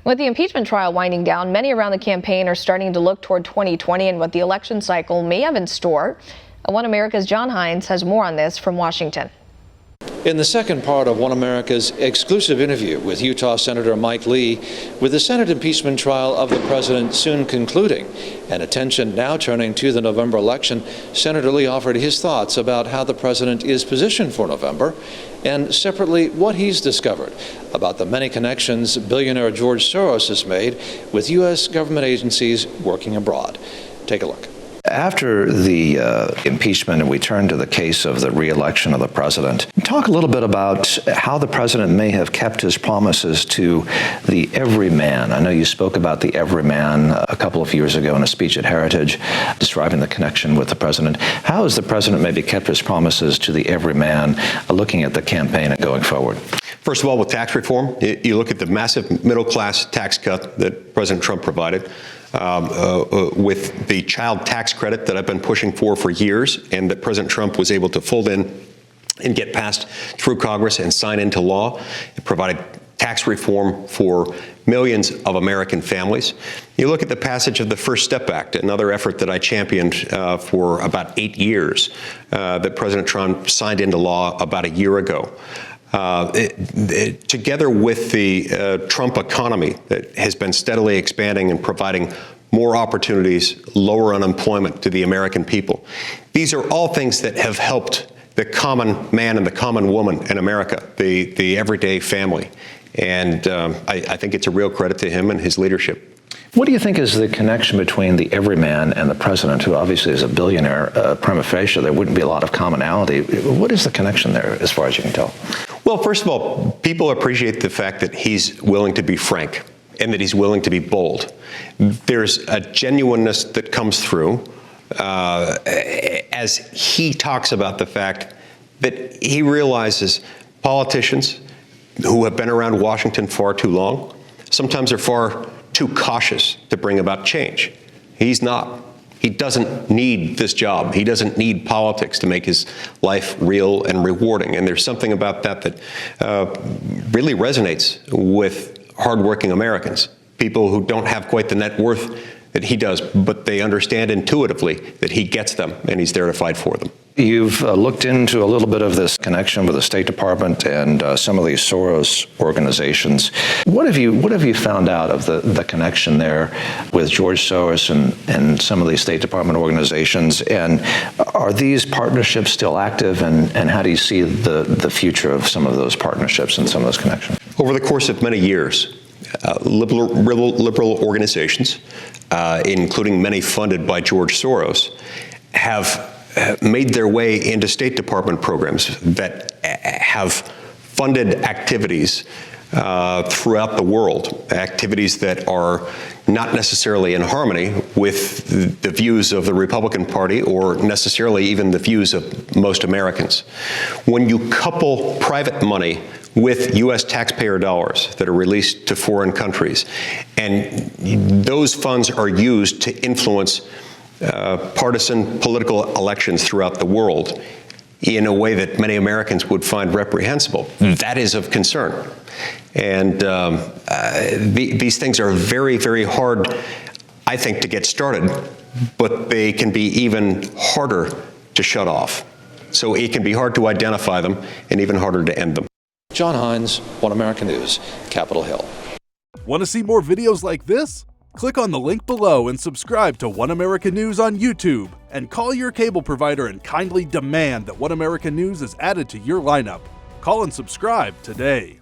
With the impeachment trial winding down, many around the campaign are starting to look toward 2020 and what the election cycle may have in store. One America's John Hines has more on this from Washington. In the second part of One America's exclusive interview with Utah Senator Mike Lee, with the Senate impeachment trial of the president soon concluding and attention now turning to the November election, Senator Lee offered his thoughts about how the president is positioned for November and separately what he's discovered about the many connections billionaire George Soros has made with U.S. government agencies working abroad. Take a look. After the impeachment and we turn to the case of the re-election of the president, talk a little bit about how the president may have kept his promises to the everyman. I know you spoke about the everyman a couple of years ago in a speech at Heritage, describing the connection with the president. How has the president maybe kept his promises to the everyman, looking at the campaign and going forward? First of all, with tax reform, you look at the massive middle-class tax cut that President Trump provided, with the child tax credit that I've been pushing for years and that President Trump was able to fold in and get passed through Congress and sign into law. It provided tax reform for millions of American families. You look at the passage of the First Step Act, another effort that I championed for about 8 years, that President Trump signed into law about a year ago. Together with the Trump economy that has been steadily expanding and providing more opportunities, lower unemployment to the American people. These are all things that have helped the common man and the common woman in America, the everyday family. And I think it's a real credit to him and his leadership. What do you think is the connection between the everyman and the president, who obviously is a billionaire? Prima facie, there wouldn't be a lot of commonality. What is the connection there, as far as you can tell? Well, first of all, people appreciate the fact that he's willing to be frank and that he's willing to be bold. There's a genuineness that comes through as he talks about the fact that he realizes politicians who have been around Washington far too long sometimes are far too cautious to bring about change. He's not. He doesn't need this job. He doesn't need politics to make his life real and rewarding. And there's something about that that really resonates with hardworking Americans, people who don't have quite the net worth that he does, but they understand intuitively that he gets them and he's there to fight for them. You've looked into a little bit of this connection with the State Department and some of these Soros organizations. What have you found out of the connection there with George Soros and some of these State Department organizations? And are these partnerships still active? And how do you see the future of some of those partnerships and some of those connections? Over the course of many years, liberal organizations, including many funded by George Soros, have made their way into State Department programs that have funded activities throughout the world, activities that are not necessarily in harmony with the views of the Republican Party or necessarily even the views of most Americans. When you couple private money with U.S. taxpayer dollars that are released to foreign countries, and those funds are used to influence partisan political elections throughout the world in a way that many Americans would find reprehensible, that is of concern. And these things are very, very hard, I think, to get started, but they can be even harder to shut off. So it can be hard to identify them and even harder to end them. John Hines, One America News, Capitol Hill. Want to see more videos like this? Click on the link below and subscribe to One America News on YouTube, and call your cable provider and kindly demand that One America News is added to your lineup. Call and subscribe today.